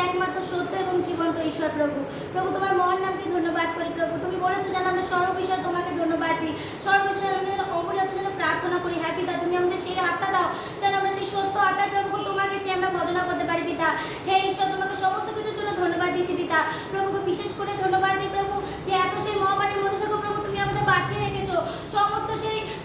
একমাত্র সত্য এবং জীবন্ত ঈশ্বর প্রভু। প্রভু তোমার মহান নামকে ধন্যবাদ করি প্রভু। তুমি বলেছো যেন আমরা সর্ববিষয়ে তোমাকে ধন্যবাদ দিই, সর্ববিষয়ে যেন অপরিহার্য যেন প্রার্থনা করি। হ্যাঁ পিতা, তুমি আমাদের সেই আত্মা দাও যেন আমরা সেই সত্য আত্মার প্রভু তোমাকে সে আমরা ভজনা করতে পারি পিতা। হে ঈশ্বর, তোমাকে সমস্ত কিছুর জন্য ধন্যবাদ দিচ্ছি পিতা। প্রভুকে বিশেষ করে ধন্যবাদ দিই প্রভু যে এত সেই মহামারীর মধ্যে থেকে প্রভু তুমি আমাদের বাঁচিয়ে রেখেছো, সমস্ত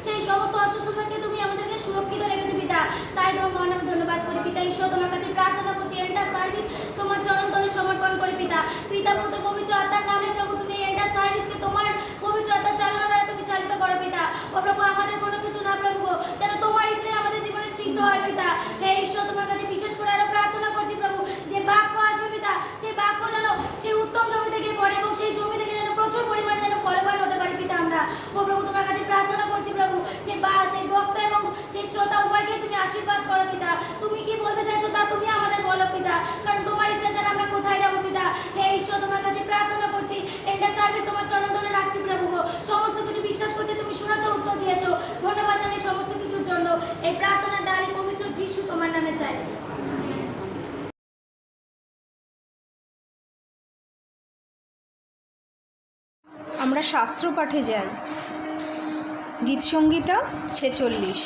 সেই সমস্ত অসুস্থতা থেকে তুমি আমাদেরকে সুরক্ষিত রেখেছো পিতা। তাই তোমার মহান নামে ধন্যবাদ করি পিতা। ঈশ্বর, তোমার কাছে প্রার্থনা করছি এন্টার সার্ভিস তোমার চরণ তলে সমর্পণ করি পিতা। পিতা পুত্র পবিত্র আত্মার নামে প্রভু তুমি এন্টার সার্ভিসকে তোমার পবিত্র আত্মার চালনা দ্বারা তুমি চালিত করো পিতা। ও প্রভু, আমাদের কোনো কিছু না প্রভু গো, যেন তোমার ইচ্ছে আমাদের জীবনে সিদ্ধ হয় পিতা। হে ঈশ্বর, তোমার কাছে বিশেষ করে আরো প্রার্থনা করছি প্রভু যে বাক্য আসবে পিতা, সেই বাক্য যেন সেই উত্তম জমিতে গিয়ে পড়ে এবং সেই জমি থেকে যেন প্রচুর পরিমাণে যেন ফলবান হতে পারি পিতা আমরা। ও প্রভু, তোমার কাছে প্রার্থনা করছি প্রভু সেই বক্তা এবং সেই শ্রোতা উভয়কে তুমি আশীর্বাদ করো পিতা। তুমি কি বলতে চাইছো তা তুমি আমাদের বলো পিতা, কারণ তোমার ইচ্ছা ছাড়া আমরা কোথায় যাবো পিতা। হে ঈশ্বর, তোমার কাছে প্রার্থনা করছি এন্টার সার্ভিস তোমার চরণ ধরে রাখছি প্রভু গো। সমস্ত কিছু বিশ্বাস করতে তুমি শুনেছো, উত্তর দিয়েছো। ধন্যবাদ জানাই সমস্ত কিছুর জন্য। এই প্রার্থনার ডালি পবিত্র যিশু তোমার নামে চাই। আমরা শাস্ত্র পাঠে যাই। গীতসংহিতা 46।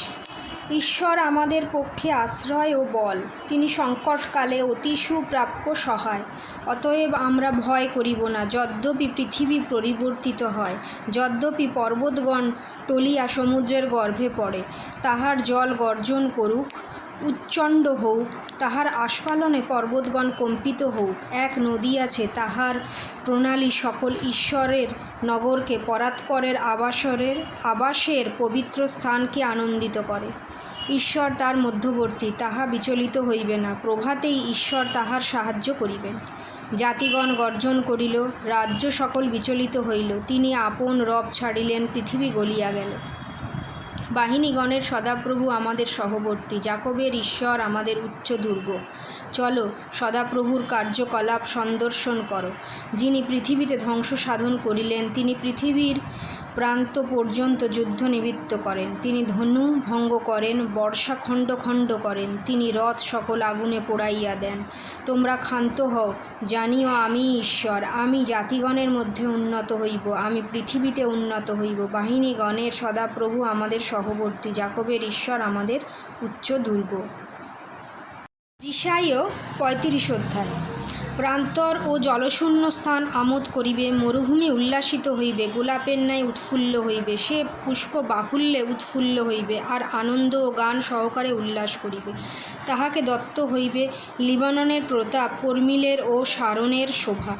ঈশ্বর আমাদের পক্ষে আশ্রয় ও বল, তিনি সংকটকালে অতি সুপ্রাপ্য সহায়। অতএব আমরা ভয় করিব না, যদ্যপি পৃথিবী পরিবর্তিত হয়, যদ্যপি পর্বতগণ টলিয়া সমুদ্রের গর্ভে পড়ে, তাহার জল গর্জন করুক, উচ্চণ্ড হোক, তাহার আস্ফালনে পর্বতগণ কম্পিত হোক। এক নদী আছে, তাহার প্রণালী সকল ঈশ্বরের নগরকে, পরাৎপরের আবাসের পবিত্র স্থানকে আনন্দিত করে। ঈশ্বর তার মধ্যবর্তী, তাহা বিচলিত হইবে না। প্রভাতেই ঈশ্বর তাহার সাহায্য করিবেন। জাতিগণ গর্জন করিল, রাজ্য সকল বিচলিত হইল। তিনি আপন রব ছাড়িলেন, পৃথিবী গলিয়া গেল। বাহিনীগণের সদাপ্রভু আমাদের সহবর্তী, যাকবের ঈশ্বর আমাদের উচ্চ দুর্গ। চলো, সদাপ্রভুর কার্যকলাপ সন্দর্শন করো। যিনি পৃথিবীতে ধ্বংস সাধন করিলেন, তিনি পৃথিবীর প্রান্ত পর্যন্ত যুদ্ধ নিবৃত্ত করেন। তিনি ধনু ভঙ্গ করেন, বর্ষা খণ্ড খণ্ড করেন, তিনি রথ সকল আগুনে পোড়াইয়া দেন। তোমরা ক্ষান্ত হও, জানিও আমি ঈশ্বর। আমি জাতিগণের মধ্যে উন্নত হইব, আমি পৃথিবীতে উন্নত হইব। বাহিনীগণের সদাপ্রভু আমাদের সহবর্তী, যাকবের ঈশ্বর আমাদের উচ্চ দুর্গ। যিশাইয় 35 অধ্যায়। প্রান্তর ও জলশূন্য স্থান আমোদ করিবে, মরুভূমি উল্লাসিত হইবে, গোলাপের ন্যায় উৎফুল্ল হইবে। সে পুষ্প বাহুল্যে উৎফুল্ল হইবে আর আনন্দ ও গান সহকারে উল্লাস করিবে। তাহাকে দত্ত হইবে লিবাননের প্রতাপ, কর্মিলের ও শারনের শোভা।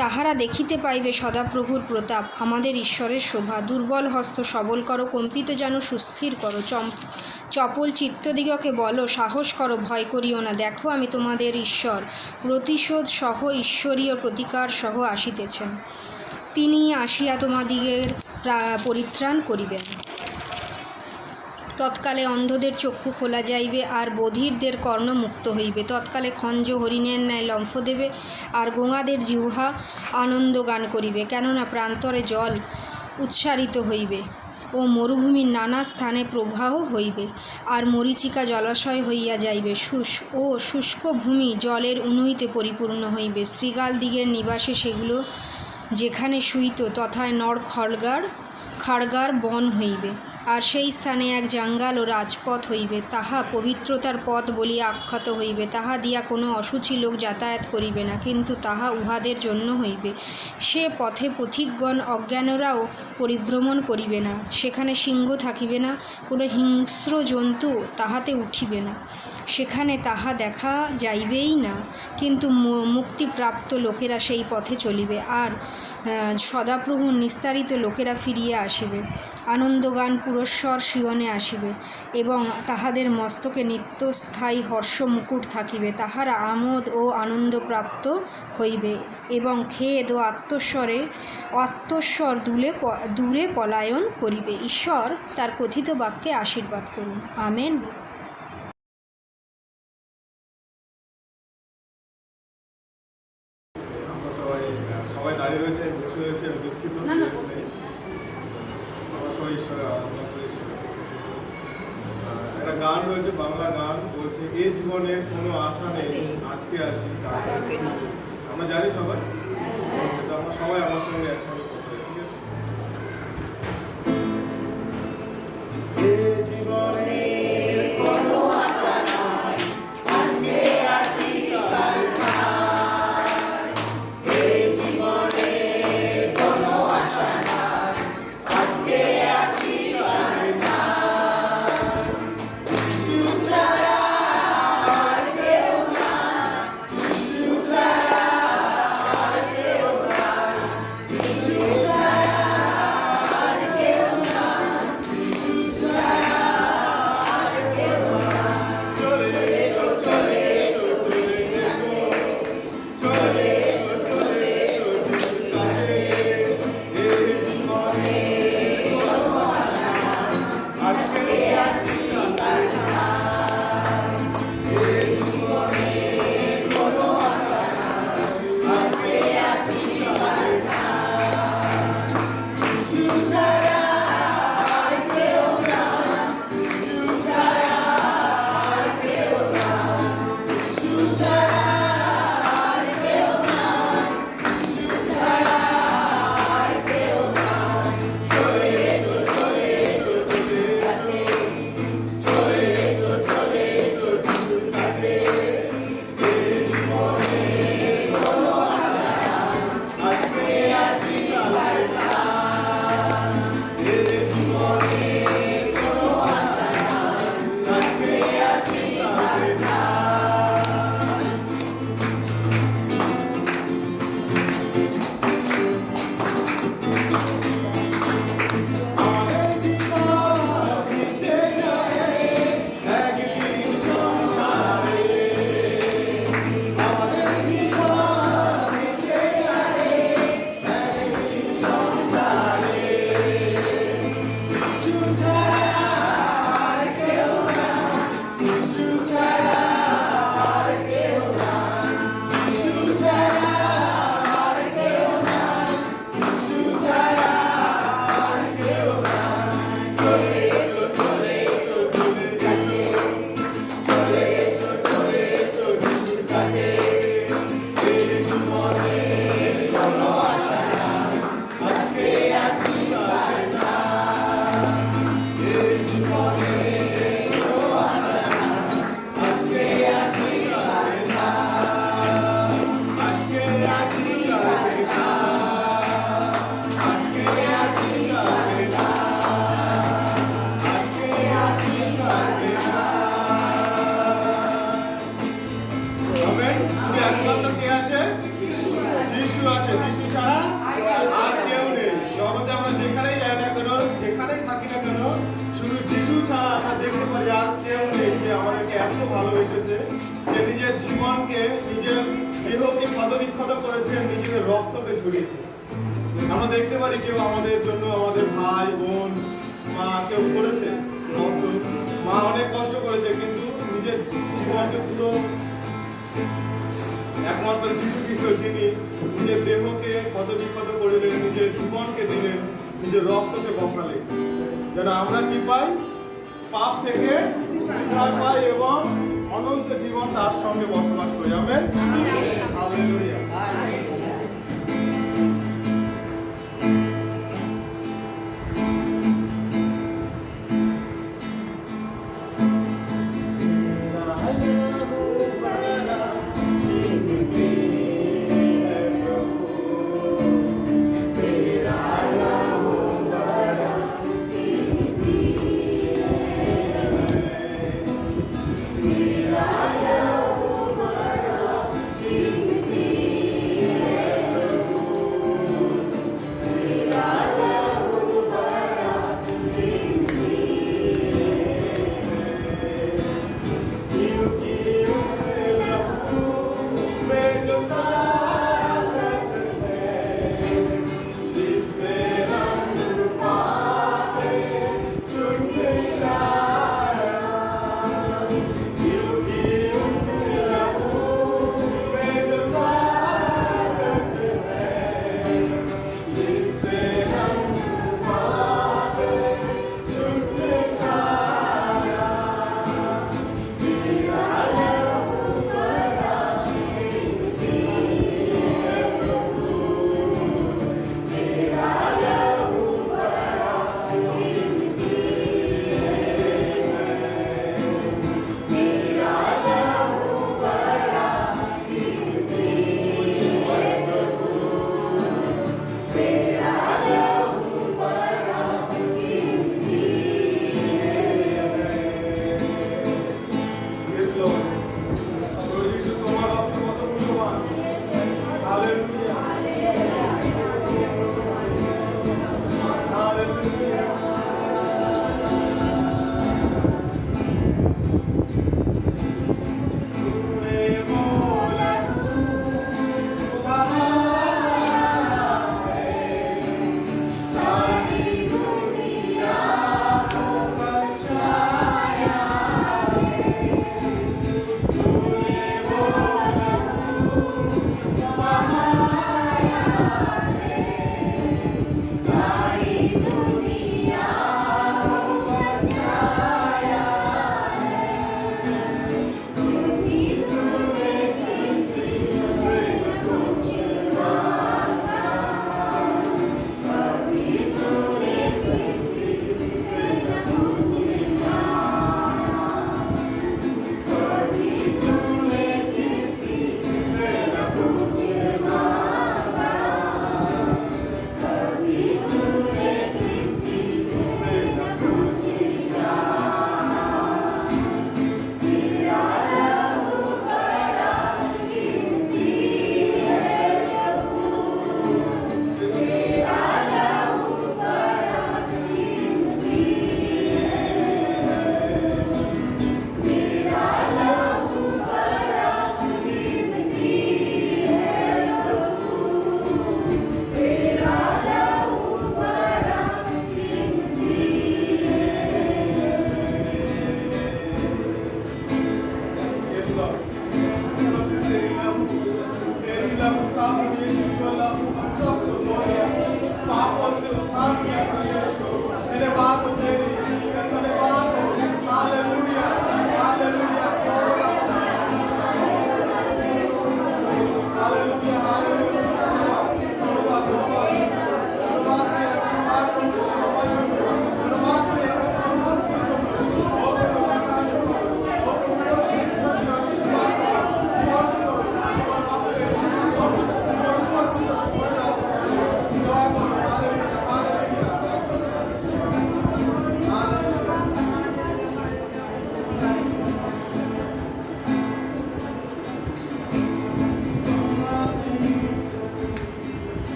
তাহারা দেখিতে পাইবে সদাপ্রভুর প্রতাপ, আমাদের ঈশ্বরের শোভা। দুর্বল হস্ত সবল করো, কম্পিত যেন সুস্থির করো। চপল চিত্তদিগকে বলো, সাহস করো, ভয় করিও না। দেখো, আমি তোমাদের ঈশ্বর, প্রতিশোধ সহ ঈশ্বরীয় প্রতিকার সহ আসিতেছেন। তিনি আসিয়া তোমাদিগের পরিত্রাণ করিবেন। তৎকালে অন্ধদের চক্ষু খোলা যাইবে আর বধিরদের কর্ণ মুক্ত হইবে। তৎকালে খঞ্জ হরিণের ন্যায় লম্ফ দেবে আর গোঙাদের জিহ্বা আনন্দ গান করিবে। কেননা প্রান্তরে জল উৎসারিত হইবে ও মরুভূমির নানা স্থানে প্রবাহ হইবে, আর মরীচিকা জলাশয় হইয়া যাইবে। শুষ্ক ভূমি জলের উনুইতে পরিপূর্ণ হইবে। শৃগালদিগের নিবাসে সেগুলো যেখানে শুইত, তথায় নর খাড়গার বন হইবে। আর সেই স্থানে এক জঙ্গাল ও রাজপথ হইবে, তাহা পবিত্রতার পথ বলিয়া আখ্যাত হইবে। তাহা দিয়া কোনো অশুচি লোক যাতায়াত করিবে না, কিন্তু তাহা উহাদের জন্য হইবে। সে পথে পথিকগণ অজ্ঞানরাও পরিভ্রমণ করিবে না। সেখানে সিংহ থাকিবে না, কোনো হিংস্র জন্তু তাহাতে উঠিবে না। সেখানে তাহা দেখা যাইবেই না, কিন্তু মুক্তিপ্রাপ্ত লোকেরা সেই পথে চলিবে, আর সদাপ্রভুর নিস্তারিত লোকেরা ফিরিয়া আসিবে। আনন্দগান পুরস্বর শিয়নে আসিবে, এবং তাহাদের মস্তকে নিত্যস্থায়ী হর্ষ মুকুট থাকিবে। তাহারা আমোদ ও আনন্দপ্রাপ্ত হইবে এবং খেদ ও আত্মস্বর দূরে পলায়ন করিবে। ঈশ্বর তার কথিত বাক্যে আশীর্বাদ করুন। আমেন। সবাই দাঁড়িয়ে রয়েছে, বসে রয়েছে, দুঃখিত। আমরা সবাই ঈশ্বরের আরাধনা করি। একটা গান রয়েছে, বাংলা গান, বলছে এ জীবনের কোনো আশা নেই, আজকে আজকে আছি কালকে আমরা জানি সবাই, কিন্তু আমরা সবাই আমার সঙ্গে একসঙ্গে করতে হবে, ঠিক আছে? এ জীবনে কোনো আশা নাই, আজকে আছি কাল নাই। এ জীবনে কোনো আশা নাই, আজকে আছি কাল নাই। যিশু ছাড়া আর কেউ নাই, যিশু ছাড়া আর কেউ নাই, যিশু ছাড়া আর কেউ নাই, যিশু ছাড়া আর কেউ নাই। চলে এসো, চলে এসো, চলে এসো, চলে এসো, চলে এসো যিশুর কাছে। এ জীবনে কোনো আশা নাই, আজকে আছি কাল নাই। এ জীবনে কোনো আশা নাই, আজকে আছি কাল নাই। যিশু ছাড়া আর কেউ নাই, যিশু ছাড়া আর কেউ নাই, যিশু ছাড়া আর কেউ নাই, যিশু ছাড়া আর কেউ নাই। চলে এসো, চলে এসো, চলে এসো, চলে এসো, চলে এসো যিশুর কাছে। এ জীবনে কোনো আশা নাই, আজকে আছি কাল নাই। এ জীবনে কোনো আশা নাই, আজকে আছি কাল নাই। আমাদের জীবন মিশে যাবে একদিন সংসারে। আমাদের জীবন মিশে যাবে একদিন সংসারে। যিশু ছাড়া আর কেউ নাই, যিশু ছাড়া আর কেউ নাই, যিশু ছাড়া আর কেউ নাই, যিশু ছাড়া আর কেউ নাই। চলে এসো, চলে এসো যিশুর কাছে। চলে এসো, চলে এসো যিশুর কাছে। এ জীবনে কোনো আশা নাই, আজকে আছি কাল নাই। এ জীবনে কোনো আশা নাই, আজকে আছি কাল নাই। আজকে আছি কাল নাই, আজকে আছি কাল নাই, আজকে আছি কাল নাই। আমেন। যে একমাত্র কে আছে? যিশু আছে। যিশু ছাড়া আর কেউ নেই। জগতে আমরা যেখানেই যাই না কেন, যেখানেই থাকি না কেন, শুধু যিশু ছাড়া আমরা দেখতে পারি আর কেউ নেই যে আমাদেরকে এত ভালোবেসেছে, যে নিজের জীবনকে, নিজের দেহকে ক্ষতবিক্ষত করেছে, নিজের রক্তকে ঝরিয়েছে। আমরা দেখতে পারি কেউ আমাদের জন্য, আমাদের ভাই বোন মা কেউ করেছে কষ্ট, মা অনেক কষ্ট করেছে, কিন্তু নিজের জীবনকে পুরো একমাত্র যিশু খ্রিস্ট, যিনি নিজের দেহকে ক্ষতবিক্ষত করিলেন, নিজের জীবনকে দিলেন, নিজের রক্তকে বসালেন, যেন আমরা কি পাই? পাপ থেকে উদ্ধার পাই এবং অনন্ত জীবন তার সঙ্গে বসবাস করি। আমেন। হালেলুয়া।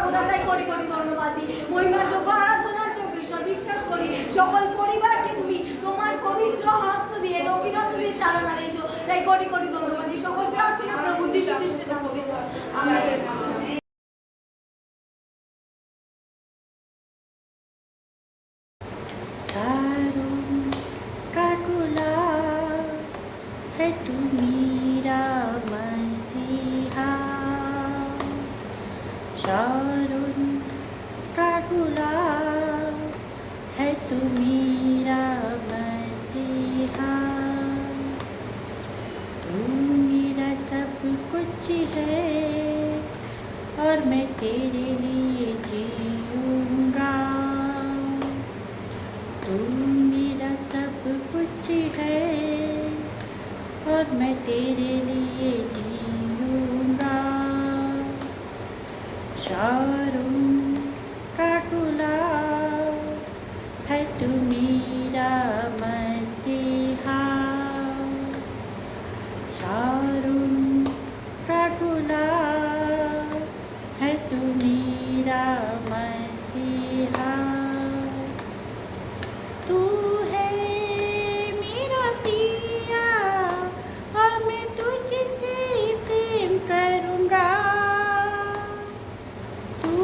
প্রভু তাই কোটি কোটি ধন্যবাদ দিই। মহিমার যোগ্য আরাধনার যোগ্য ঈশ্বর বিশ্বাস করি সকল পরিবারকে তুমি তোমার পবিত্র হস্ত দিয়ে দক্ষিণ হস্ত দিয়ে চালনা দিয়েছো, তাই কোটি কোটি ধন্যবাদ দিই। সকল প্রার্থনা প্রভু যীশু খ্রিস্টের নামে আমেন। सारों का टुला है तू मेरा मसीहा, सारों का टुला है तू मेरा मसीहा, तू मेरा सब कुछ है और मैं तेरे लिए जीऊँगा, तू मेरा सब कुछ है और मैं तेरे लिए जीऊँगा, शारों का टुला है तू मेरा मसीहा, शारों का टुला है तू मेरा मसीहा, तू है मेरा पिया और मैं तुझसे प्रेम करूँगा, तू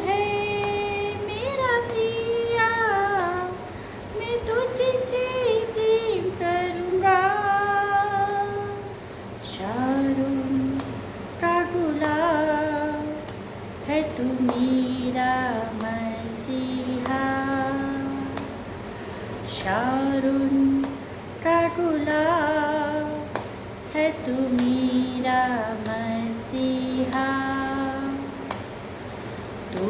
है मेरा पिया मैं तुझसे प्रेम करूँगा, शारों का टुला है तू मेरा मसीहा, शारों का टुला है तू मेरा मसीहा, तू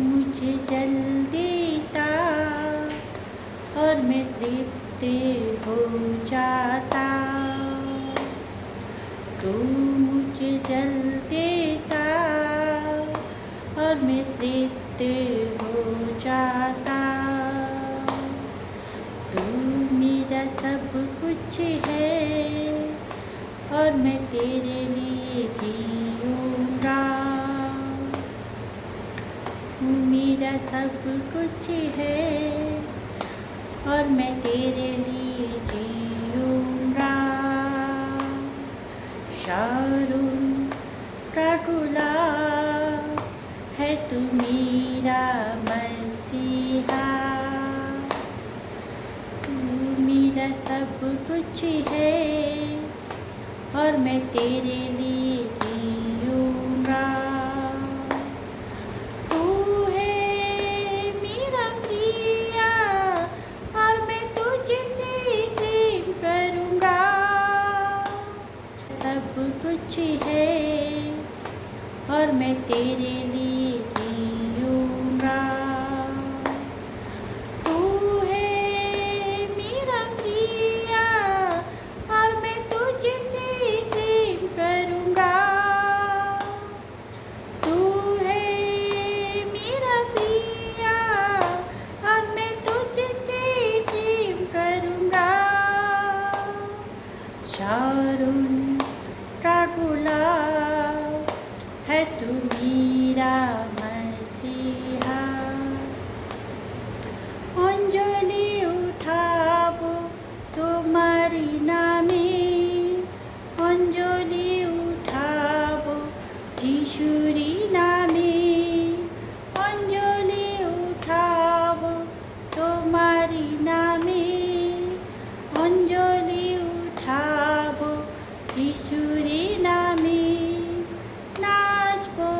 मुझे जल देता और मैं तृप्त हो जाता, तू मुझे जल देता और मैं तृप्त हो जाता, तू मेरा सब कुछ है और मैं तेरे लिए जीऊँगा, तू मेरा सब कुछ है और मैं तेरे लिए जीऊँगा, शारों का टुला है तू मेरा मसीहा, तू मेरा सब कुछ है और मैं तेरे लिए जीऊँगा, तू है मेरा पिया और मैं तुझसे प्रेम करूँगा, सब कुछ है और मैं तेरे लिए जीऊँगा, तू है मेरा पिया और मैं तुझसे प्रेम करूँगा, तू है मेरा पिया और मैं तुझसे प्रेम करूँगा, शारों का टुला है तू मेरा मसीहा, अंजलि उठाबो तुम्हारी नामे, अंजलि उठाबो যিশুরি নামে, अंजलि उठाबो तुम्हारी नामे, अंजलि उठाबो যিশুরি নামে, नाचबो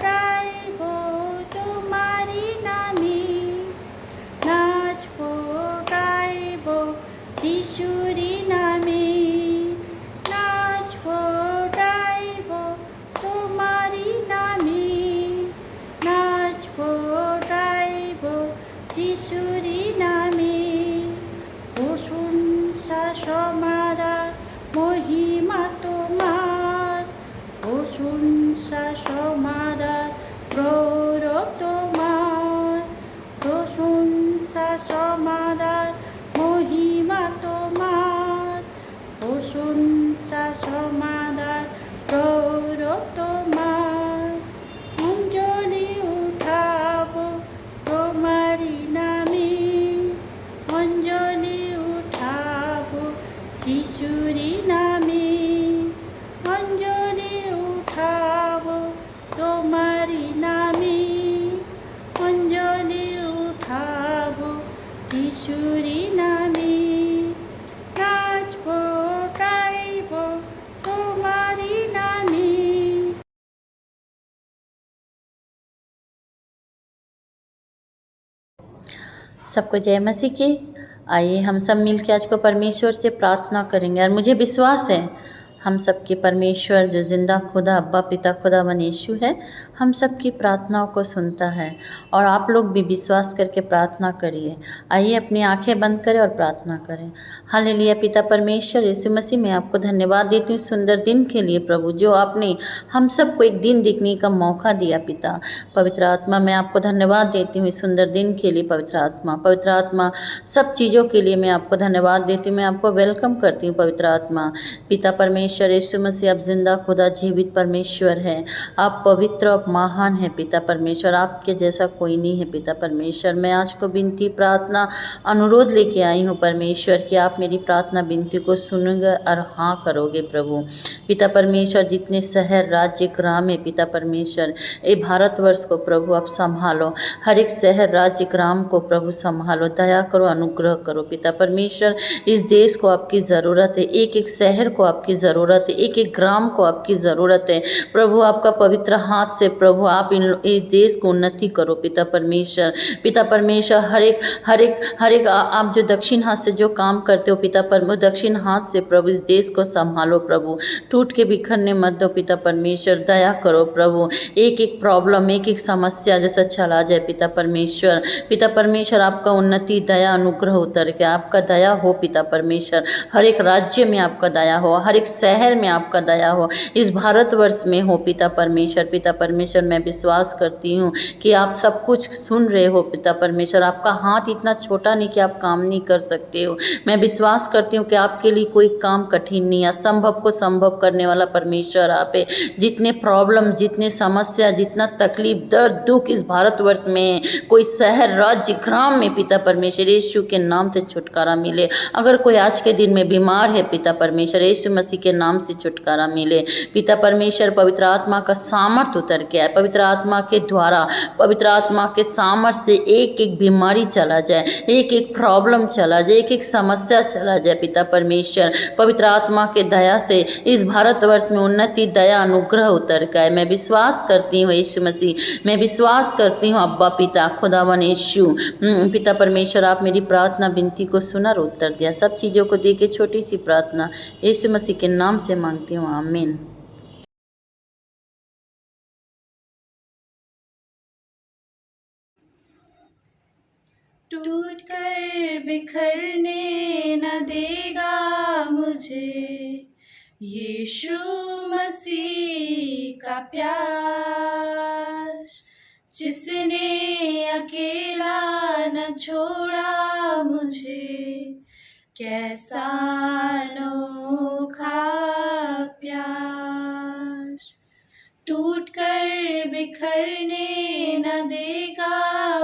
गाइबो तुम्हारी नामे, नाचबो गाइबो যিশুরি नामे, नाचबो गाइबो तुम्हारी नामे, नाचबो गाइबो যিশুরি नामे, প্রশংসা সমাদর মহিমা তোমার, প্রশংসা সমাদর গৌরব তোমার, প্রশংসা সমাদর মহিমা তোমার, অঞ্জলি উঠাবো যিশুরি নামে, অঞ্জলি উঠাবো তোমারি নামে, অঞ্জলি উঠাবো যিশুরি নামে, নাচবো গাইবো তোমারি নামে। सबको जय मसीह की। आइए हम सब मिलकर आज को परमेश्वर से प्रार्थना करेंगे। और मुझे विश्वास है हम सबके परमेश्वर जो जिंदा खुदा अब्बा पिता खुदा वन यीशु है, हम सबकी प्रार्थनाओं को सुनता है। और आप लोग भी विश्वास करके प्रार्थना करिए। आइए अपनी आंखें बंद करें और प्रार्थना करें। हालेलुया। पिता परमेश्वर यीशु मसीह, मैं आपको धन्यवाद देती हूँ सुंदर दिन के लिए प्रभु, जो आपने हम सबको एक दिन देखने का मौका दिया। पिता पवित्र आत्मा, मैं आपको धन्यवाद देती हूँ इस सुंदर दिन के लिए। पवित्र आत्मा सब चीज़ों के लिए मैं आपको धन्यवाद देती हूँ। मैं आपको वेलकम करती हूँ पवित्र आत्मा। पिता परमेश्वर यीशु मसीह, आप जिंदा खुदा जीवित परमेश्वर है। आप पवित्र और महान है पिता परमेश्वर, आपके जैसा कोई नहीं है पिता परमेश्वर। मैं आज को विनती प्रार्थना अनुरोध लेके आई हूँ परमेश्वर कि आप मेरी प्रार्थना विनती को सुनोगे और हाँ करोगे प्रभु। पिता परमेश्वर, जितने शहर राज्य ग्राम है पिता परमेश्वर, ये भारतवर्ष को प्रभु आप संभालो। हर एक शहर राज्य ग्राम को प्रभु संभालो, दया करो, अनुग्रह करो पिता परमेश्वर। इस देश को आपकी ज़रूरत है, एक एक शहर को आपकी ज़रूरत है, एक एक ग्राम को आपकी ज़रूरत है प्रभु। आपका पवित्र हाथ से प्रभु आप इस देश को उन्नति करो पिता परमेश्वर। पिता परमेश्वर, हर एक आप जो दक्षिण हाथ से जो काम करते हो पिता परमेश्वर, दक्षिण हाथ से प्रभु इस देश को संभालो प्रभु। टूट के बिखरने मत दो पिता परमेश्वर, दया करो प्रभु। एक एक प्रॉब्लम, एक एक समस्या जैसा चला जाए पिता परमेश्वर। पिता परमेश्वर, आपका उन्नति दया अनुग्रह उतर के आपका दया हो पिता परमेश्वर। हर एक राज्य में आपका दया हो, हर एक शहर में आपका दया हो, इस भारतवर्ष में हो पिता परमेश्वर। पिता परमेश्वर, मैं विश्वास करती हूँ कि आप सब कुछ सुन रहे हो पिता परमेश्वर। आपका हाथ इतना छोटा नहीं कि आप काम नहीं कर सकते हो। मैं विश्वास करती हूँ कि आपके लिए कोई काम कठिन नहीं है। असंभव को संभव करने वाला परमेश्वर आप है। जितने प्रॉब्लम, जितने समस्या, जितना तकलीफ, दर्द, दुख इस भारतवर्ष में है, कोई शहर राज्य ग्राम में पिता परमेश्वर यीशु के नाम से छुटकारा मिले। अगर कोई आज के दिन में बीमार है पिता परमेश्वर, यीशु मसीह के नाम से छुटकारा मिले पिता परमेश्वर। पवित्र आत्मा का सामर्थ उतर के आए, पवित्र आत्मा के द्वारा, पवित्र आत्मा के सामर्थ से एक एक बीमारी चला जाए, एक एक प्रॉब्लम चला जाए, एक एक समस्या चला जाए पिता परमेश्वर। पवित्र आत्मा के दया से इस भारतवर्ष में उन्नति दया अनुग्रह उतर के आए। मैं विश्वास करती हूँ यीशु मसीह, मैं विश्वास करती हूँ अब्बा पिता खुदावन यीशु। पिता परमेश्वर, आप मेरी प्रार्थना विनती को सुना और उत्तर दिया। सब चीज़ों को दे के छोटी सी प्रार्थना यीशु मसीह के नाम से मांगती हूँ, आमीन। टूट कर बिखरने न देगा मुझे यीशु मसीह का प्यार, जिसने अकेला न छोड़ा मुझे, कैसा अनोखा प्यार। टूट कर बिखरने न देगा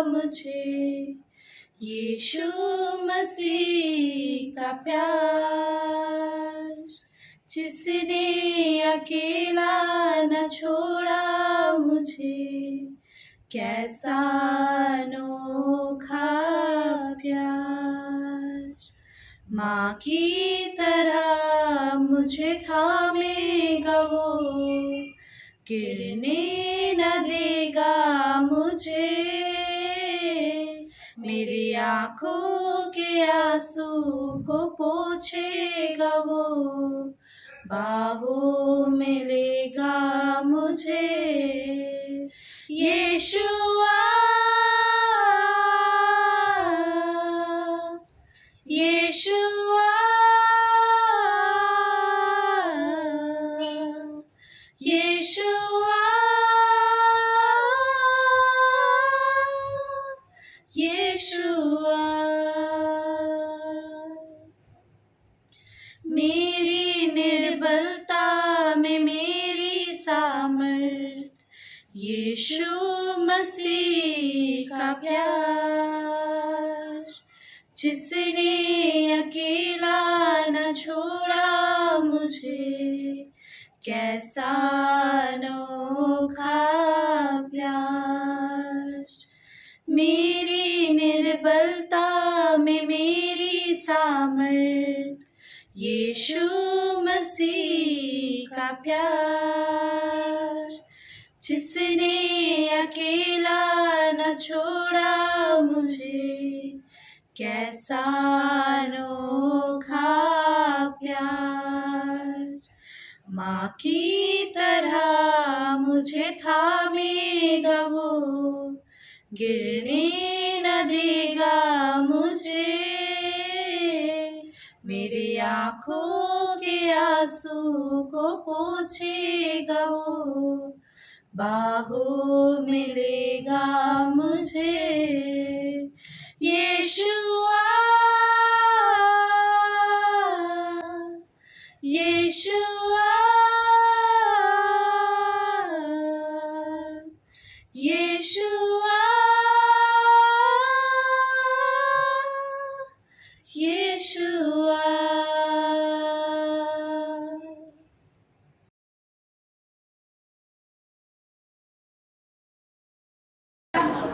मुझे यीशु मसीह का प्यार, जिसने अकेला न छोड़ा मुझे, कैसा अनोखा प्यार। माँ की तरह मुझे थामेगा वो, गिरने न देगा मुझे, मेरी आँखों के आंसू को पोंछेगा वो, बाहों में लेगा मुझे। यीशुआ, यीशुआ, यीशुआ, यीशुआ। मेरी निर्बलता में मेरी सामर्थ, यीशु मसीह का प्यार, जिसने छोड़ा मुझे, कैसा अनोखा प्यार। मेरी निर्बलता में मेरी सामर्थ, यीशु मसीह का प्यार। जिसने अकेला न छोड़ा मुझे, कैसा अनोखा प्यार। माँ की तरह मुझे थामेगा वो, गिरने न देगा मुझे। मेरे आँखों के आंसू को पोंछेगा वो, बाहों में लेगा मुझे। यीशुआ, यीशुआ, यीशुआ, यीशुआ।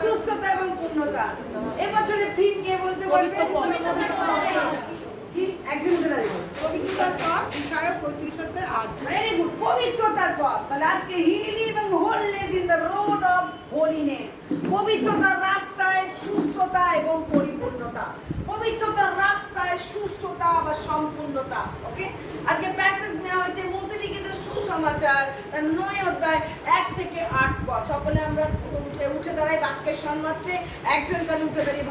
সুস্থতা এবং পূর্ণতা। এবছরের থিম কে বলতে পারবে? কি? একজন উঠে দাঁড়িয়ে বলো। পবিত্রতার পথ, ঈশায়া 35:8। Very good. পবিত্রতার পথ। তাহলে আজকে হিলিং এবং wholeness in the road of holiness. পবিত্রতার রাস্তায় সুস্থতা এবং পরিপূর্ণতা। পবিত্রতার রাস্তায় সুস্থতা বা সম্পূর্ণতা। ওকে, আজকে প্যাসেজ নেওয়া হয়েছে মথিলিখিত সুসমাচার 9 অধ্যায় 1 থেকে 8 পদ। সকলে আমরা উঠে দাঁড়াই বাক্যের সম্মানে। একজন কালে উঠে দাঁড়িয়ে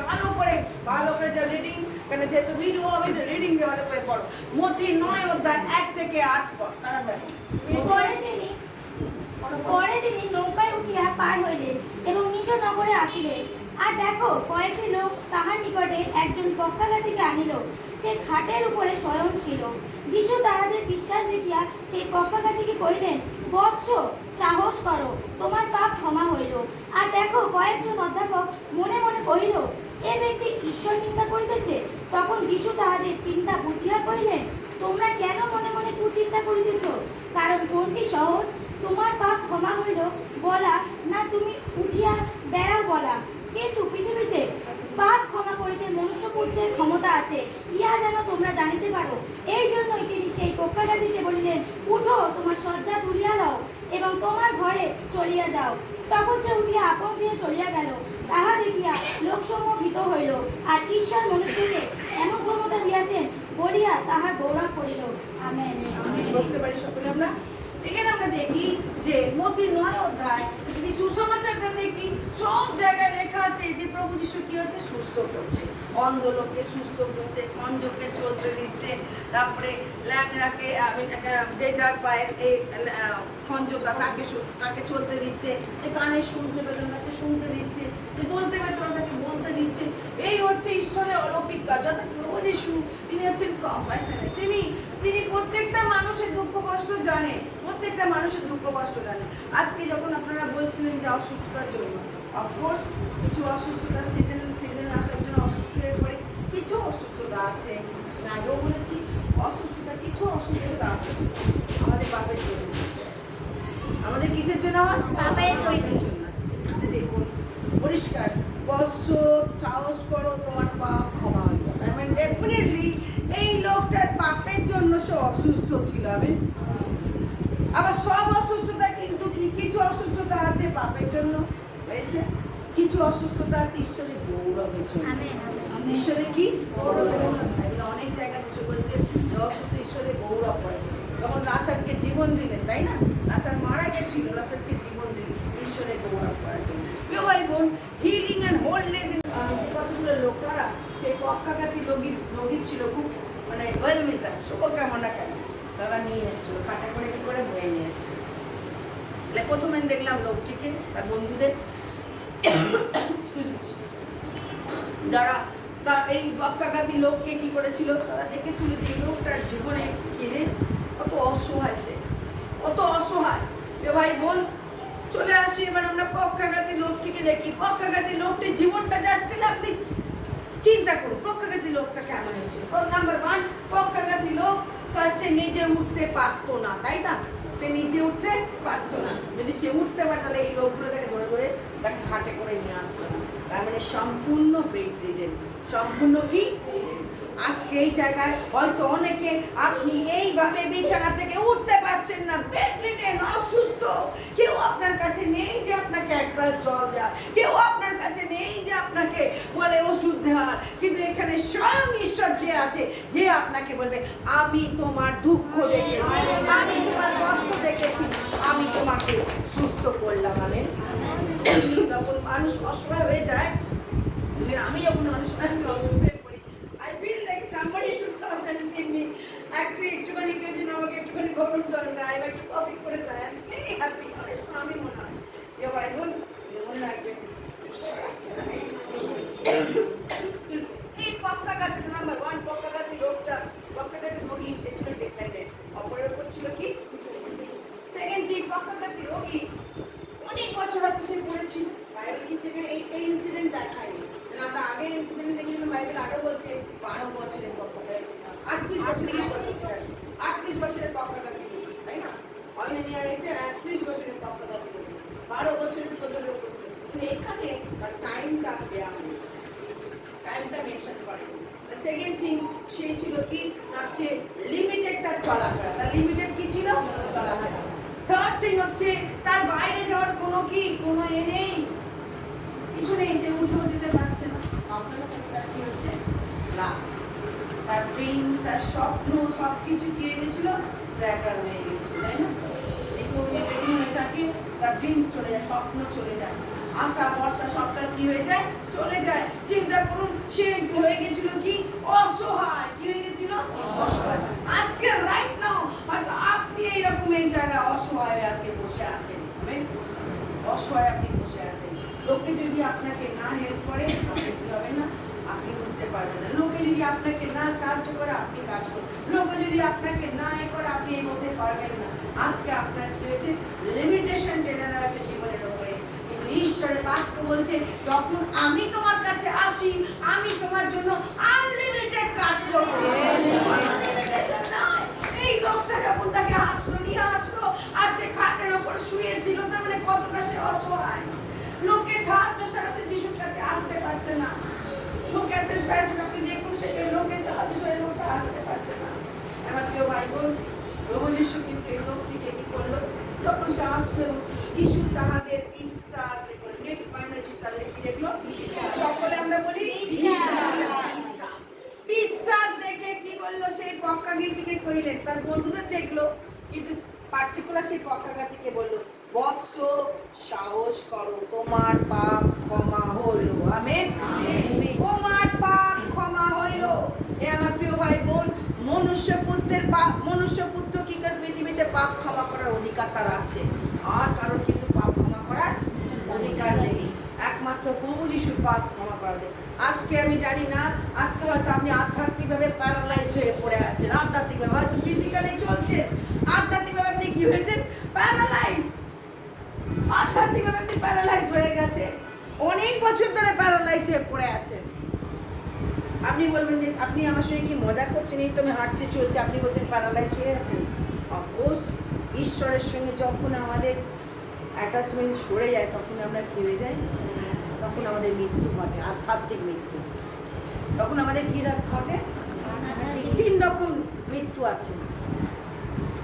ভালো করে যা রিডিং, কারণ যেহেতু ভিডিও হবে রিডিং ভালো করে পড়ো। মথি 9 অধ্যায় 1 থেকে 8 পদ। তারা দেখো। পরে তিনি নৌকায় উঠিয়া পার হইলেন এবং নিজ নগরে আসিলেন। আর দেখো, কয়েকটি লোক তাহার নিকটে একজন পক্ষাঘাতীকে আনিল, সে খাটের উপরে শয়ন ছিল। যিশু তাহাদের বিশ্বাস দেখিয়া সেই পক্ষাঘাতীকে কহিলেন, বৎস, সাহস করো, তোমার পাপ ক্ষমা হইল। আর দেখো, কয়েকজন অধ্যাপক মনে মনে কহিল, এ ব্যক্তি ঈশ্বর নিন্দা করিতেছে। তখন যিশু তাহাদের চিন্তা বুঝিয়া কহিলেন, তোমরা কেন মনে মনে কুচিন্তা করিতেছ? কারণ কোনটি সহজ, তোমার পাপ ক্ষমা হইল বলা, না তুমি উঠিয়া বেড়াও বলা? কিন্তু পৃথিবীতে পাপ ক্ষমা করিতে মনুষ্যপুত্রের ক্ষমতা আছে, ইহা যেন তোমরা জানিতে পারো। এই জন্যই তিনি সেই পক্ষাঘাতীকে বলিলেন, উঠো, তোমার শয্যা তুলিয়া দাও এবং তোমার ঘরে চলিয়া যাও। তখন সে উঠিয়া আপন গৃহে চলিয়া গেল। তাহা দেখিয়া লোকসমূহ ভীত হইল, আর ঈশ্বর মনুষ্যকে এমন ক্ষমতা দিয়াছেন বলিয়া তাহার গৌরব করিল। আমেন। বুঝতে পারি সকলে আমরা। এখানে আমরা দেখি যে মথি 9 অধ্যায় যদি সুসমাচারগুলো দেখি, সব জায়গায় লেখা আছে যে প্রভু যিশু কি হচ্ছে, সুস্থ করছে। অন্ধ লোককে সুস্থ করছে, খঞ্জকে চলতে দিচ্ছে, তারপরে ল্যাংড়াকে যে যার পায়ের এই খঞ্জটা তাকে চলতে দিচ্ছে, যে কানে শুনতে পেতো তাকে শুনতে দিচ্ছে, যে বলতে পেতো তাকে বলতে দিচ্ছে। এই হচ্ছে ঈশ্বরের অলৌকিক কাজ। যাতে প্রভু যিশু তিনি হচ্ছেন কম্প্যাশনেট। তিনি প্রত্যেকটা মানুষের দুঃখ কষ্ট জানে, প্রত্যেকটা মানুষের দুঃখ কষ্ট জানে। আজকে যখন আপনারা বলছিলেন যে অসুস্থতার জন্য, অফকোর্স কিছু অসুস্থতা সিজন আসার জন্য অসুস্থ হয়ে পড়ে। কিছু অসুস্থতা আছে, আমি আগেও বলেছি, কিছু অসুস্থতা আমাদের পাপের জন্য। আমাদের কিসের জন্য? আমার পাপের জন্য। দেখুন পরিষ্কার, বৎস, সাহস করো, তোমার পাপ ক্ষমা হয়ে যাবে। I mean, definitely এই লোকটার পাপের জন্য সে অসুস্থ ছিল। আবার সব অসুস্থতা কিন্তু কিছু অসুস্থতা আছে পাপের জন্য হয়েছে, কিছু অসুস্থতা আছে ঈশ্বরের গৌরবের জন্য। ঈশ্বরের কি গৌরবের জন্য। এগুলো অনেক জায়গাতে সে বলছে যে অসুস্থ ঈশ্বরের গৌরব করে। তখন লাসারকে জীবন দিলেন, তাই না? লাসার মারা গেছিল, লাসারকে জীবন দিলেন ঈশ্বরের গৌরব করার জন্য। প্রিয় ভাই বোন, হিলিং অ্যান্ড হোলনেস যে কতগুলো লোক তারা সেই পক্ষাঘাতী রোগীর ছিল, খুব মানে ওয়েল মিসার, শুভকামনা কেন তারা নিয়ে এসছিল, খাটা করে কি করে বয়ে নিয়ে এসছে। প্রথমে দেখলাম লোকটিকে তার বন্ধুদের যারা এই পক্ষাঘাতী লোককে কি করেছিল, তারা দেখেছিল যে এই লোকটার জীবনে কিনে কত অসহায়, সে কত অসহায়। ভাই বোন, চলে আসি এবার আমরা পক্ষাঘাতী লোকটিকে দেখি। পক্ষাঘাতী লোকটির জীবনটা আজকে আপনি চিন্তা করুন, পক্ষাঘাতী লোকটা কেমন হয়েছিল। নাম্বার 1, পক্ষাঘাতী লোক নিজে উঠতে পারতো না, তাই না? সে নিজে উঠতে পারতো না। যদি সে উঠতে পারে তাহলে এই লোকগুলো তাকে ধরে ধরে তাকে খাটে করে নিয়ে আসতো না। তার মানে সম্পূর্ণ বেড রিডেন, সম্পূর্ণ কি? আজকে এই জায়গায় হয়তো অনেকে আপনি এইভাবে বিছানা থেকে উঠতে পারছেন না, বেড রিডেন, অসুস্থ। কেউ আপনার কাছে নেই যে আপনাকে এক গ্লাস জল দেওয়া, কেউ আপনার কাছে নেই যে আপনাকে বলে ওষুধ দেওয়ার, কিন্তু এখানে স্বয়ং ঈশ্বর যে আছে, যে আপনাকে বলবে আমি তোমার দুঃখ দেখেছি, আমি তোমার কষ্ট দেখেছি, আমি তোমাকে সুস্থ করলাম। যখন মানুষ অসহায় হয়ে যায়, আমি যখন অসুস্থ হয়ে পড়ি, I feel like somebody should come and give me একটুখানি কেউ যেন আমাকে একটুখানি গরম জল দেয় বা একটু কফি করে দেয়, আমি ভেরি হ্যাপি। অনেক সময় আমি মনে হয় যে ভাই বোন মনে রাখবে এই পক্ষাঘাতী নাম্বার 1 পক্ষাঘাতী রোগটা, পক্ষাঘাতী রোগী সে ছিল ডিপেন্ডেন্ট, অপরের উপর ছিল কি? সেকেন্ড থিং, পক্ষাঘাতী রোগী অনেক বছর আগে সে পড়েছিল। বাইবেল কিন্তু এই ইনসিডেন্ট দেখায়নি। আমরা আগে ইনসিডেন্ট দেখেছিলাম, বাইবেল আরো বলছে 12 বছরের পক্ষাঘাতী, 38 বছরের পক্ষাঘাতী, তাই না? অনেকে 38 বছরের পক্ষাঘাতী, 12 বছরের পর্যন্ত। এখানে টাইমটা দেওয়া হয়নি, টাইমটা মেনশন করে। সেকেন্ড থিং, সে ছিল কি? তাকে লিমিটেড তার চলাফেরা, তার লিমিটেড কি ছিল? চলাফেরা। থার্ড থিং হচ্ছে তার বাইরে যাওয়ার কোনো নেই, কিছু নেই, সে উঠেও যেতে পারছে না। আপনারা তার কি হচ্ছে? লাগছে। তার ড্রিম, তার স্বপ্ন সবকিছু কি হয়ে গেছিল? স্যাটার হয়ে গেছিল, তাই না? থাকে তার ড্রিমস চলে যায়, স্বপ্ন চলে যায়, আশা ভরসা সব তার কি হয়ে যায়? চলে যায়। চিন্তা করুন, সে হয়ে গেছিল কি? অসহায়। কি হয়ে গেছিল? অসহায়। আজকে রাইট নাও হয়তো আপনি এইরকম এই জায়গায় অসহায় হয়ে আজকে বসে আছেন, অসহায় আপনি বসে আছেন। লোকে যদি আপনাকে না হেল্প করে আপনি কি হবে না? আপনি উঠতে পারবেন না। লোকে যদি আপনাকে না সাহায্য করে আপনি কাজ করবেন, লোকে যদি আপনাকে না করে আপনি এগোতে পারবেন না। আজকে আপনার কি হয়েছে? লিমিটেশন টেনে দেওয়া আছে জীবনের উপরে। কিন্তু ঈশ্বরের বাক্য বলছে যখন আমি তোমার কাছে আসি, আমি তোমার জন্য আনলিমিটেড কাজ করবো। লিমিটেশন নয়। এই লোকটা যখন তাকে নিয়ে আসলো, আর সে খাটের ওপর শুয়েছিল, তার মানে কতটা সে অসহায়। লোকে সাহায্য ছাড়া সে যিশুর কাছে আসতে পারছে না। লোকে আপনি দেখুন, সেটা লোকের সাহায্য ছাড়া লোকটা আসতে পারছে না। আমার প্রিয় ভাই বোন, প্রভু যিশু কিন্তু এই লোকটিকে কি করলো? যখন সে আসলো, যিশু তাহাদের বিশ্বাস দেখলো। নেক্সট পয়েন্টে যিশু তাদের কি দেখলো? সকলে আমরা বলি বিশ্বাস দেখে কি বললো? সেই পক্ষাঘাতীকে কইলেন, তার বন্ধুদের দেখলো, কিন্তু পার্টিকুলার সেই পক্ষাঘাতীকে বললো, বৎস সাহস করো, তোমার পাপ ক্ষমা হইল। আমেন। তোমার পাপ ক্ষমা হইল। এ আমার প্রিয় ভাই বোন, মনুষ্যপুত্র কি করে পৃথিবীতে পাপ ক্ষমা করার অধিকার তার আছে, আর কারণ কিন্তু পাপ ক্ষমা করার অধিকার নেই। একমাত্র প্রভু যিশুর পাপ ক্ষমা করা দেয়। আজকে আমি জানি না, আজকে হয়তো আপনি আধ্যাত্মিকভাবে প্যারালাইজ হয়ে পড়ে আছেন, আধ্যাত্মিকভাবে হয়তো ফিজিক্যালি চলছেন, আধ্যাত্মিকভাবে আপনি কি হয়েছেন? প্যারালাইজ। আধ্যাত্মিকভাবে আপনি প্যারালাইজ হয়ে গেছে, অনেক বছর ধরে প্যারালাইজ হয়ে পড়ে আছেন। আপনি বলবেন যে আপনি আমার সঙ্গে কি মজা করছেন? এই তো আমি হাঁটতে চলছে, আপনি বলছেন প্যারালাইজ হয়ে আছেন। অফকোর্স, ঈশ্বরের সঙ্গে যখন আমাদের অ্যাটাচমেন্ট সরে যায়, তখন আমরা কি হয়ে যাই? তখন আমাদের মৃত্যু ঘটে, আধ্যাত্মিক মৃত্যু। তখন আমাদের কি ঘটে? 3 রকম মৃত্যু আছে।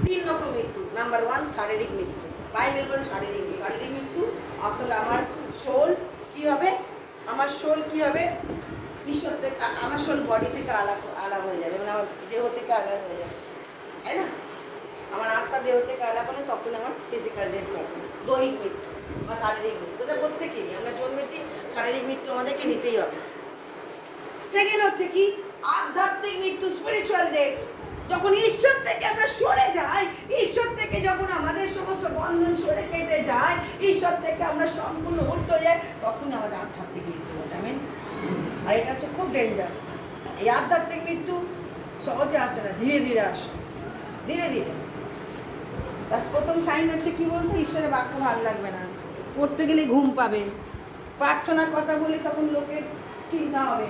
3 রকম মৃত্যু। নাম্বার 1 শারীরিক মৃত্যু। বাইবেল বলে শারীরিক মৃত্যু। অর্থাৎ আমার সোল কি হবে? আমার সোল কি হবে? ঈশ্বর থেকে, আমার সোল বডি থেকে আলাদা হয়ে যাবে, মানে আমার দেহ থেকে আলাদা হয়ে যাবে, তাই না? আমার আত্মা দেহ থেকে আলাদা হলে তখন আমার ফিজিক্যাল ডেথ ঘটে, দৈহিক মৃত্যু বা শারীরিক মৃত্যু। এটা প্রত্যেকেরই, আমরা জন্মেছি, শারীরিক মৃত্যু আমাদেরকে নিতেই হবে। সেকেন্ড হচ্ছে কি? আধ্যাত্মিক মৃত্যু, স্পিরিচুয়াল ডেথ। যখন ঈশ্বর থেকে আমরা সরে যাই, ঈশ্বর থেকে যখন আমাদের সমস্ত বন্ধন সরে কেটে যায়, ঈশ্বর থেকে আমরা সম্পূর্ণ উল্টো যাই, তখন আমাদের আধ্যাত্মিক মৃত্যু হয়। আমেন। আর এটা হচ্ছে খুব ডেঞ্জার। এই আধ্যাত্মিক মৃত্যু সহজে আসে না, ধীরে ধীরে আসে, ধীরে ধীরে। তার প্রথম সাইন হচ্ছে কি বলতো? ঈশ্বরের বাক্য ভালো লাগবে না, পড়তে গেলে ঘুম পাবে, প্রার্থনার কথা বলে তখন লোকের চিন্তা হবে,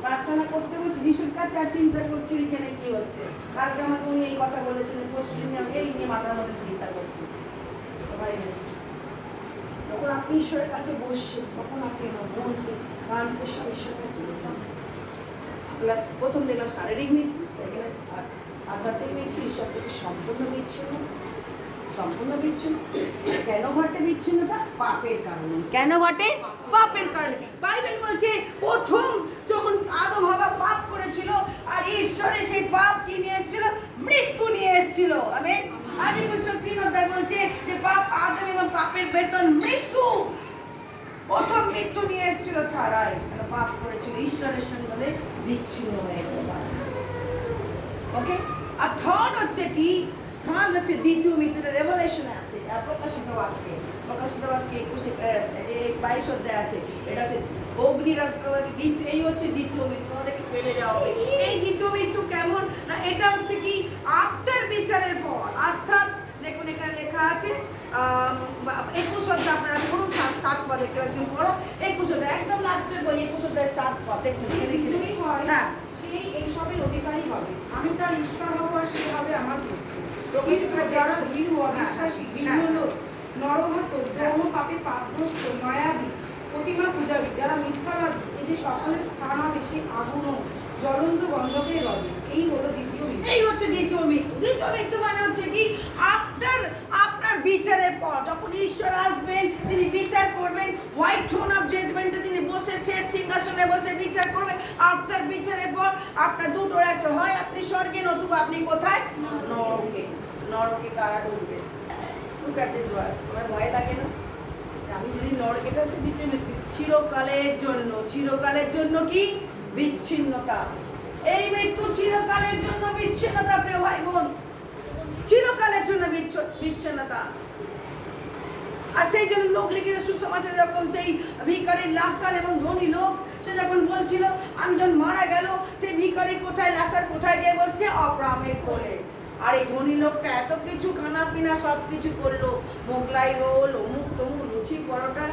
প্রার্থনা করতে বসে যিশুর কাছে আর চিন্তা করছি এখানে কি হচ্ছে। কালকে আমাকে উনি এই কথা বলেছিলেন, পরশু দিন আমি এই নিয়ে মাথার মধ্যে চিন্তা করছি। তো ভাই যখন আপনি ঈশ্বরের কাছে বসছেন তখন আপনি আমার মনকে প্রাণকে সব ঈশ্বরকে তুলে দেন। প্রথম দেখলাম শারীরিক মৃত্যু, সেকেন্ড আধ্যাত্মিক মৃত্যু, ঈশ্বর থেকে সম্পূর্ণ বিচ্ছিন্ন। সম্পূর্ণ বিচ্ছিন্ন কেন ঘটে? বিচ্ছিন্নতা পাপের কারণে। কেন ঘটে? পাপের কারণে। বাইবেল বলছে প্রথম যখন আদম হাওয়া পাপ করেছিল আর ঈশ্বরে সেই পাপ কি নিয়ে এসেছিল? মৃত্যু নিয়ে এসেছিল। আমেন। আদি পুস্তক 3 অধ্যায় বলছে যে পাপ আদম এবং পাপের বেতন মৃত্যু। প্রথম মৃত্যু নিয়ে এসেছিল তারাই, পাপ করেছিল, ঈশ্বরের সঙ্গে বিচ্ছিন্ন হয়ে গেল। ওকে। আর থার্ড হচ্ছে কি? থার্ড হচ্ছে দ্বিতীয় মৃত্যুটা রেভেলেশনে আছে, প্রকাশিত বাক্যে 22 অধ্যায় আছে। এটা হচ্ছে এই হচ্ছে দ্বিতীয় মৃত্যু, আমাদেরকে ফেলে যাওয়া হবে। এই দ্বিতীয় মৃত্যু কেমন না? এটা হচ্ছে কি আফটার বিচারের পর। অর্থাৎ দেখুন এখানে লেখা আছে 21 অধ্যায়, আপনারা পড়ুন 7 পদে, কেউ একজন পড়ো 21 অধ্যায়, একদম লাস্টের বই 21 অধ্যায় 7 পদ। দেখুন না সেই এইসবের অধিকারী হবে, আমি তার ঈশ্বর হব আর সে হবে আমার বস্তু। প্রকাশিত যারা ভীরু, অবিশ্বাসী, ঘৃণ্য লোক, নরহত, যৌন পাপে পাপগ্রস্ত, মায়াবী, প্রতিমা পূজারী, যারা মিথ্যাবাদী, এদের সকলের স্থান হবে সেই আগুন ও জ্বলন্ত গন্ধকের রজে। এই হলো দ্বিতীয় মৃত্যু। এই হচ্ছে দ্বিতীয় মৃত্যু। দ্বিতীয় মৃত্যু মানে হচ্ছে কি আফটার আপনার বিচারের পর, যখন ঈশ্বর আসবেন, তিনি বিচার করবেন, হোয়াইট থ্রোন অফ জাজমেন্টে তিনি বসে শ্বেত সিংহাসনে বসে বিচার করবেন। আফটার বিচারের পর আপনার দুটোর একটা, হয় আপনি স্বর্গে নতুবা আপনি কোথায়? নরকে। নরকে কারা ঢুকবে? Look at this word. আমার ভয় লাগে না? আমি যদি নরকে, এটা হচ্ছে দ্বিতীয় মৃত্যু, চিরকালের জন্য। চিরকালের জন্য কি? বিচ্ছিন্নতা। এই মৃত্যু চিরকালের জন্য বিচ্ছিন্নতা। প্রিয় ভাই বোন, চিরকালের জন্য বিচ্ছিন্নতা। আর সেই জন্য লোক লিখিত সুসমাচারে যখন সেই ভিখারির লাসার এবং ধনী লোক সে যখন বলছিল আমি যখন মারা গেল, সেই ভিখারি কোথায়, লাসার কোথায় গিয়ে বসছে? অব্রাহামের কোলে। আর এই ধনী লোকটা এত কিছু খানা পিনা সব কিছু করলো, মোগলাই রোল, অমুক তমুক, লুচি পরোটা,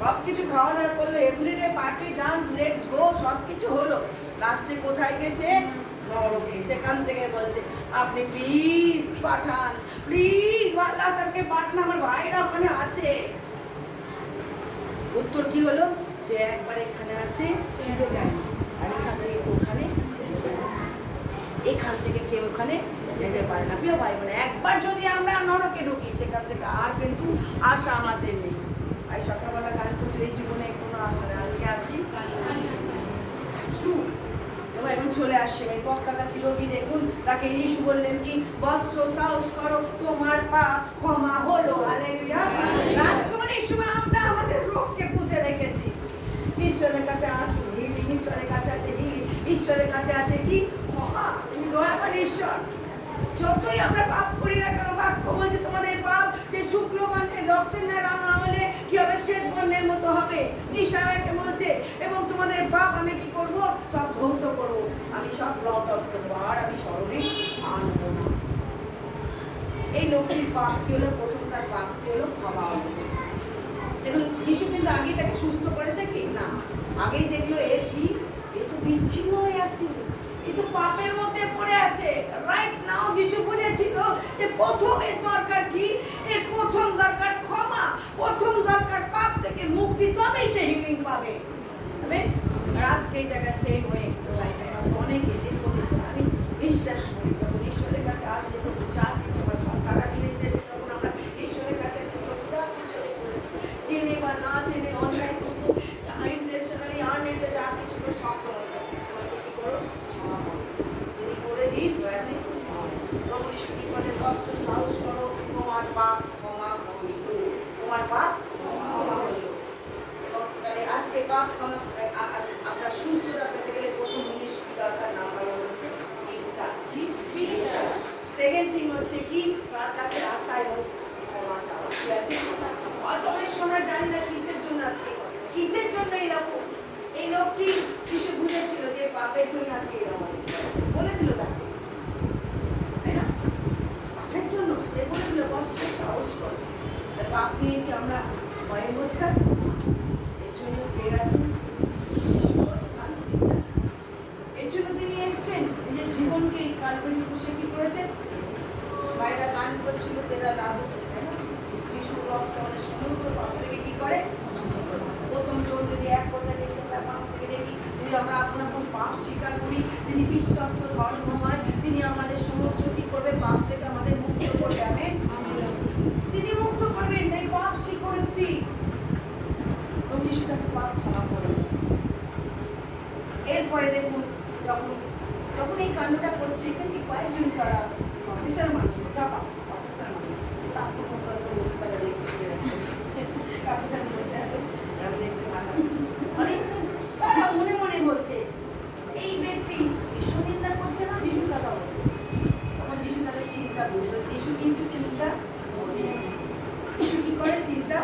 সব কিছু খাওয়া দাওয়া করলো, everyday party, dance, let's go, সব কিছু হলো। লাস্টে কোথায় গেছে? নরকে। সেখান থেকে বলছে আপনি প্লিজ পাঠান, প্লিজ লাসারকে পাঠান, আমার ভাইরা ওখানে আছে। উত্তর কি হলো? যে একবার এখানে আসে ফিরে যায়, আর এখান থেকে ওখানে, এখান থেকে কেউ ওখানে যেতে পারে না। প্রিয় ভাই বোনে, একবার যদি আমরা নরকে ঢুকি সেখান থেকে আর কিন্তু আশা আমাদের নেই। ভাই সকালবেলা গান করছে এই জীবনে কোনো আশা নেই, আজকে আসি এবং চলে আসছে। এই পতাকা তিলকি দেখুন, তাকে যিশু বললেন কি বৎস সাহস করো, তোমার পাপ ক্ষমা হলো। হালেলুয়া। রাজকুমারীর সময় আমরা আমাদের রোগকে পুষে রেখেছি। ঈশ্বরের কাছে আসুন, হিলিং ঈশ্বরের কাছে আছে, হিলিং ঈশ্বরের কাছে আছে কি ক্ষমা। তিনি দয়াবান ঈশ্বর। যতই আমরা পাপ করি না কেন, বাক্য বলছে তোমাদের পাপ যে শুক্ল বর্ণের রক্তের ন্যায় রাঙা হলে কি হবে? শ্বেত বর্ণের মতো হবে। ঈশায়াকে বলছে এবং তোমাদের পাপ আমি কি করব? সব ধৌত করব, আমি সব ব্লট আউট করবো, আর আমি স্মরণে আনবো না। এই লোকটির পাপ কি হলো? প্রথম তার পাপ কি হলো? ক্ষমা হলো। দেখুন যিশু কিন্তু আগেই তাকে সুস্থ করেছে কি না? আগেই দেখলো এর কি, এ তো বিচ্ছিন্ন হয়ে আছে, এ তো পাপের মধ্যে পড়ে আছে। রাইট নাও যিশু বুঝেছিল যে প্রথম এর দরকার কি? এর প্রথম দরকার ক্ষমা, প্রথম দরকার পাপ থেকে মুক্তি, তবেই সে হিলিং পাবে। আর আজকে এই জায়গায় সেই হয়ে অনেকে আমি বিশ্বাস করি তখন ঈশ্বরের কাছে আসলে তখন যা কিছু সারা দিনে শেষে তখন আমরা ঈশ্বরের কাছে যা কিছু করেছি, চেনে বা না চেনে, অনলাইন করবো, ইন্টারন্যাশনালি আনইন্টারন্যাশনালি যা কিছু সব তোমার কাছে কি করো? ক্ষমা করো। তুমি করে দিন দয়াতে। প্রভু ঈশ্বর কি করেন? কষ্ট সাহস করো, তোমার পাপ ক্ষমা হইল। তোমার পাপ ক্ষমা হইল। তাহলে আজকে পাপ ক্ষমা, আপনার সুস্থতা পেতে গেলে প্রথম জিনিস কি দরকার? নাম্বার হচ্ছে বিশ্বাস। কি বিশ্বাস? সেকেন্ড থিং হচ্ছে কি? তার কাছে আসা এবং ক্ষমা চাওয়া। কি আছে? হয়তো অনেক সময় জানি না কিসের জন্য আজকে, কিসের জন্য এরকম। এই লোকটি কিছু বুঝেছিল যে পাপের জন্য আজকে এরকম বলে দিল তাকে, তাই না? পাপের জন্য সে বলে দিল কষ্ট সাহস করো। পাপ নিয়ে কি আমরা ভয়ে বসতাম? এর জন্য কে আছে? বালকনি বসে কি করেছে? ভাইরা গান করছিল, তেরা লাভ হচ্ছে, তাই না? যিশু রক্ত আমাদের সমস্ত পাপ থেকে কি করে? প্রথম জন যদি এক কথা দেখি, আমরা 5 থেকে দেখি, যদি আমরা আপন আপন পাপ স্বীকার করি, তিনি বিশ্বস্ত ধর্ম হয়, তিনি আমাদের সমস্ত কি করবে? পাপ থেকে আমাদের মুক্ত করবে। আমেন। তিনি মুক্ত করবেন, তাই পাপ স্বীকারোক্তি। প্রভু যিশু তাকে পাপ ক্ষমা করবে। এরপরে দেখুন, যখন এই কাণ্ডটা করছে, এখানে কয়েকজন তারা অফিসার মানুষ, অফিসার মানুষ, তারপর বসে তারা দেখছে, কাকুজান বসে আছে, তারা দেখছে মাথা, মানে তারা মনে মনে বলছে এই ব্যক্তি যিশু নিন্দা করছে না, যিশুর কথা বলছে। তখন যিশু তাদের চিন্তা বুঝলো। যিশু কিন্তু চিন্তা বোঝে। যিশু কি করে? চিন্তা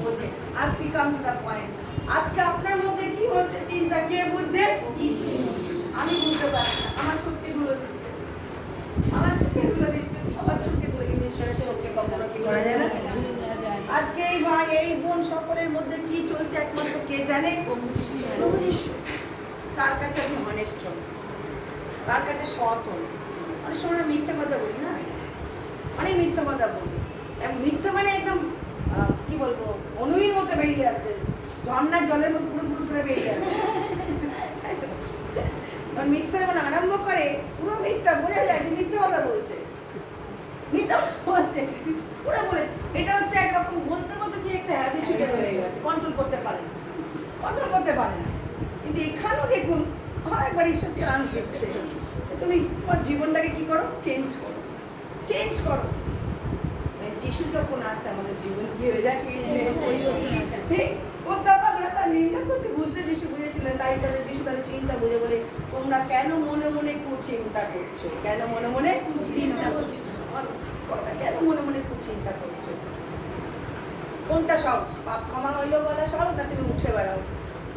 বোঝে। আজকে কামটা পয়েন্ট, আজকে আপনার মধ্যে কি হচ্ছে? চিন্তা কে বুঝছে? আমি বুঝতে পারছি না। আমার চোখকে ধুলো দিচ্ছে, আমার চোখকে ধুলো দিচ্ছে, আমার চোখকে ধুলো দিচ্ছে। ঈশ্বরের চোখকে কখনো কি করা যায় না? আজকে এই ভাই এই বোন সকলের মধ্যে কি চলছে একমাত্র কে জানে? প্রভু যিশু। তার কাছে আমি অনেস্ট হন, তার কাছে সৎ হন। অনেক সময় আমরা মিথ্যা কথা বলি না, অনেক মিথ্যা কথা বলি। মিথ্যা মানে একদম কি বলবো, অনুইর মতো বেরিয়ে আসছে, ঝর্ণার জলের মতো পুরো পুরো করে বেরিয়ে আসছে। মিথ্যা যখন আরম্ভ করে, পুরো মিথ্যা বোঝা যায় যে মিথ্যা কথা বলছে, মিথ্যা বলছে পুরো বলে। এটা হচ্ছে একরকম বলতে বলতে সে একটা হ্যাবিচুয়াল হয়ে গেছে, কন্ট্রোল করতে পারে না, কন্ট্রোল করতে পারে না। কিন্তু এখানেও দেখুন আর একবার ঈশ্বর চান্স দিচ্ছে, তুমি তোমার জীবনটাকে কি করো? চেঞ্জ করো, চেঞ্জ করো। যিশু যখন আসছে আমাদের জীবন কি হয়ে যায়? তার নিন্দা করছে, বুঝতে যিশু বুঝেছিলেন, তাই তাদের যিশু তাদের চিন্তা বুঝে বলে, তোমরা কেন মনে মনে কুচিন্তা করছো? কেন মনে মনে কুচিন্তা করছো? কথা, কেন মনে মনে কুচিন্তা করছো? কোনটা সহজ? পাপ ক্ষমা হইলেও বলা সহজ, না তুমি উঠে বেড়াও।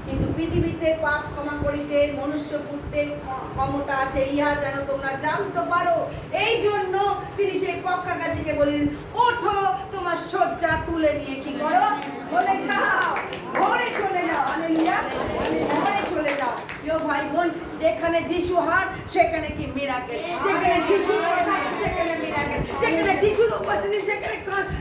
কিন্তু পৃথিবীতে পাপ ক্ষমা করিতে মনুষ্য পুত্রের ক্ষমতা আছে, ইহা যেন তোমরা জানতে পারো। এই জন্য তিনি সেই পক্ষাঘাতীকে বললেন, ওঠো, তোমার শয্যা তুলে নিয়ে কি করো? বলে যাও, ঘরে চলে যাও। হালেলুয়া, ঘরে চলে যাও। প্রিয় ভাই বোন, যেখানে যিশু হাত সেখানে কি মিরাকেল, যেখানে যিশু সেখানে মিরাকেল, যেখানে যিশুর উপস্থিতি সেখানে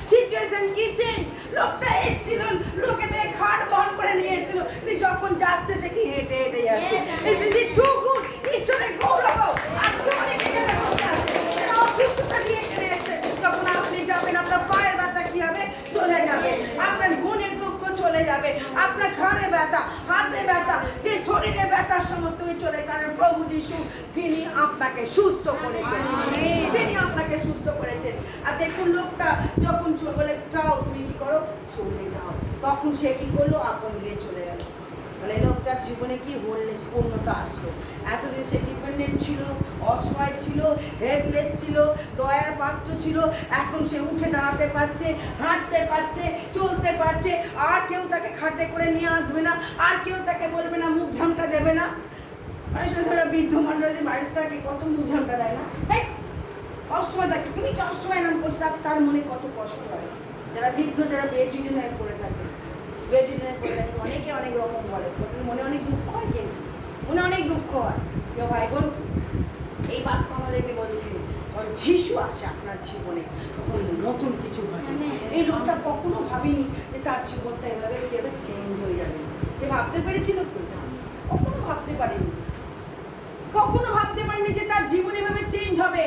সিচুয়েশন কি চেঞ্জ। লোকটা এসেছিল, লোকেদের খাট বহন করে নিয়ে এসেছিল, যখন যাচ্ছে সে কি হেঁটে হেঁটে যাচ্ছে। ঈশ্বরের গৌরব আজকে অনেক এখানে বসে আছে, অসুস্থতা নিয়ে এখানে এসে যখন আপনি যাবেন, আপনার পায়ের ব্যথা কি হবে? চলে যাবে। আপনার গুণের দুঃখ চলে যাবে, আপনার ঘাড়ে ব্যথা, হাতে ব্যথা, যে শরীরে ব্যথার সমস্ত চলে। কারণ প্রভু যিশু তিনি আপনাকে সুস্থ করেছেন, তিনি আপনাকে সুস্থ করেছেন। আর দেখুন লোকটা যখন বলে যাও, তুমি কি করো? চলে যাও। তখন সে কি করলো? আপন গিয়ে চলে গেল। মানে লোকটার জীবনে কি হোলনেস, পূর্ণতা আসলো। এতদিন সে ডিপেন্ডেন্ট ছিল, অসহায় ছিল, হেল্পলেস ছিল, দয়ার পাত্র ছিল। এখন সে উঠে দাঁড়াতে পারছে, হাঁটতে পারছে, চলতে পারছে। আর কেউ তাকে খাটে করে নিয়ে আসবে না, আর কেউ তাকে বলবে না, মুখ ঝামটা দেবে না। অনেক সময় ধরো বৃদ্ধ মানুষ যদি বাড়িতে থাকে, কত মুখ ঝামটা দেয় না, সবসময় থাকে, তুমি সবসময় নাম করছো, তার মনে কত কষ্ট হয়। যারা বৃদ্ধ, যারা বেড রিডেন হয়ে পড়ে থাকে, বেড রিডেন হয়ে পড়ে থাকে, অনেকে অনেক রকম বলে, মনে অনেক দুঃখ হয়, কিন্তু মনে অনেক দুঃখ হয়। প্রিয় ভাই বোন, এই বাক্য আমাদেরকে বলছে, যখন যিশু আসে আপনার জীবনে, তখন নতুন কিছু ঘটে। এই লোকটা কখনো ভাবেনি যে তার জীবনটা এভাবে চেঞ্জ হয়ে যাবে। যে ভাবতে পেরেছিল, কখনো ভাবতে পারেনি, কখনো ভাবতে পারিনি যে তার জীবন এভাবে চেঞ্জ হবে।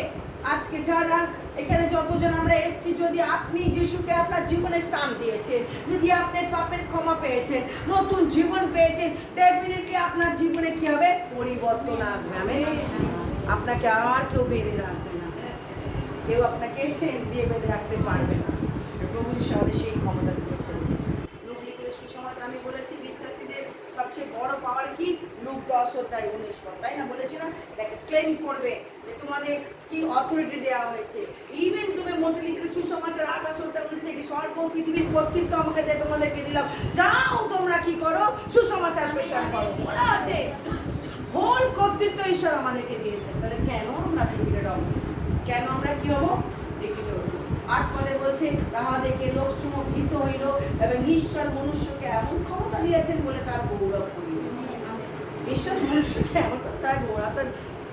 আজকে যারা এখানে যতজন আমরা এসেছি, যদি আপনি যিশুকে আপনার জীবনে স্থান দিয়েছেন, যদি আপনার পাপের ক্ষমা পেয়েছেন, নতুন জীবন পেয়েছেন, ডেফিনেটলি আপনার জীবনে কি হবে? পরিবর্তন আসবে। আমেন। আপনাকে আর কেউ বেঁধে রাখবে না, কেউ আপনাকে চেন দিয়ে বেঁধে রাখতে পারবে না। প্রভু যিশু আমাদের সেই ক্ষমতা দিয়েছেন। লূকা লিখিত সুসমাচার আমি বলেছি, বিশ্বাসীদের সবচেয়ে বড় পাওয়ার কি? লূকা 10:19, তাই না? বলেছিলাম এটাকে ক্লেম করবে যে তোমাদের কি অথরিটি দেওয়া হয়েছে। ইভেন তুমি মধ্যে লিখিত সুসমাচার 28:19 থেকে, সর্ব পৃথিবীর কর্তৃত্ব আমাকে দিয়ে তোমাদেরকে দিলাম, যাও তোমরা কি করো? সুসমাচার প্রচার করো। বলা আছে হোল কর্তৃত্ব ঈশ্বর আমাদেরকে দিয়েছেন। তাহলে কেন আমরা ডিফিটেড হব? কেন আমরা কি হবো? ডিফিটেড হব। 8 পদে বলছে, তাহাদেরকে লোকসমূহ ভীত হইল এবং ঈশ্বর মনুষ্যকে এমন ক্ষমতা দিয়েছেন বলে তার গৌরব করিল। ঈশ্বর মনুষ্যকে এমন তার গৌরব,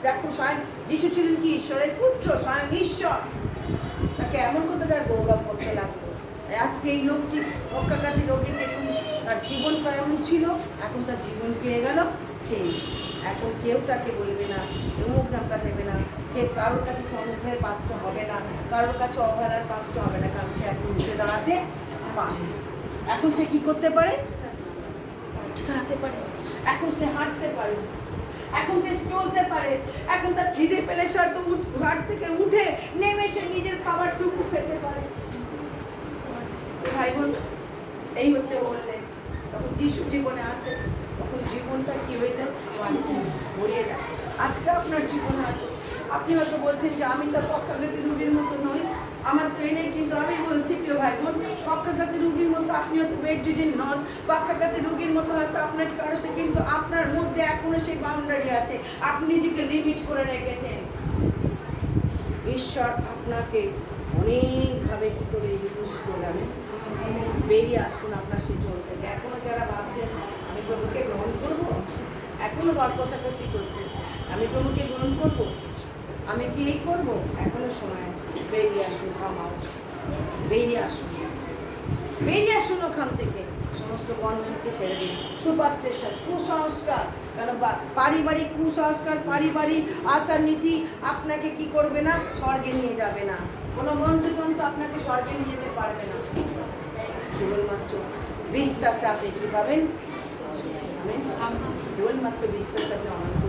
দেখো স্বয়ং যিশু ছিলেন কি ঈশ্বরের পুত্র, স্বয়ং ঈশ্বর, তাকে এমন কথা তারা গৌরব করতে লাগলো। আজকে এই লোকটি পক্ষাঘাতী রোগী, দেখুন তার জীবন কেমন ছিল, এখন তার জীবন পেয়ে গেল চেঞ্জ। এখন কেউ তাকে বলবে না, কেউ মুখ ঝাঁকা দেবে না, কেউ কারোর কাছে সমগ্রের পাত্র হবে না, কারোর কাছে অবহেলার পাত্র হবে না, কারণ সে এখন উঠে দাঁড়াতে পারে। এখন সে কি করতে পারে? উঠে দাঁড়াতে পারে, এখন সে হাঁটতে পারে, এখন সে চলতে পারে, এখন তার খিদে পেলে সে হয়তো ঘাট থেকে উঠে নেমে সে নিজের খাবারটুকু খেতে পারে। ভাই বোন, এই হচ্ছে ওল্ডনেস। তখন যিশু জীবনে আসে, তখন জীবনটা কি হয়ে যায়? ভরিয়ে যায়। আজকে আপনার জীবন হয়তো আপনি হয়তো বলছেন যে আমি তার পক্ষাঘাতী রোগীর মতো নই, আমার পেয়ে নেই, কিন্তু আমি বলছি প্রিয় ভাই বোন, পক্ষাঘাতী রোগীর মতো আপনি হয়তো বেড রিডেন নন, পক্ষাঘাতী রোগীর মতো হয়তো আপনাকে কারো সে, কিন্তু আপনার মধ্যে এখনো সেই বাউন্ডারি আছে, আপনি নিজেকে লিমিট করে রেখেছেন। ঈশ্বর আপনাকে অনেকভাবে কী করে ইউজ করবেন। বেরিয়ে আসুন আপনার সেই জল থেকে। এখনও যারা ভাবছেন আমি প্রভুকে গ্রহণ করবো, এখনও দর কষাকষি করছেন আমি প্রভুকে গ্রহণ করবো, আমি কি এই করবো, এখনও সময় আছে। বেরিয়ে আসুন, কাম আউট, বেরিয়ে আসুন, বেরিয়ে আসুন ওখান থেকে। সমস্ত বন্ধনকে ছেড়ে দিন। সুপারস্টিশন, কুসংস্কার, কেন পারিবারিক কুসংস্কার, পারিবারিক আচার নীতি আপনাকে কি করবে না? স্বর্গে নিয়ে যাবে না। কোনো মন্ত্রতন্ত্র আপনাকে স্বর্গে নিয়ে যেতে পারবে না। কেবলমাত্র বিশ্বাসে আপনি কী পাবেন? কেবলমাত্র বিশ্বাসে আপনি অনন্ত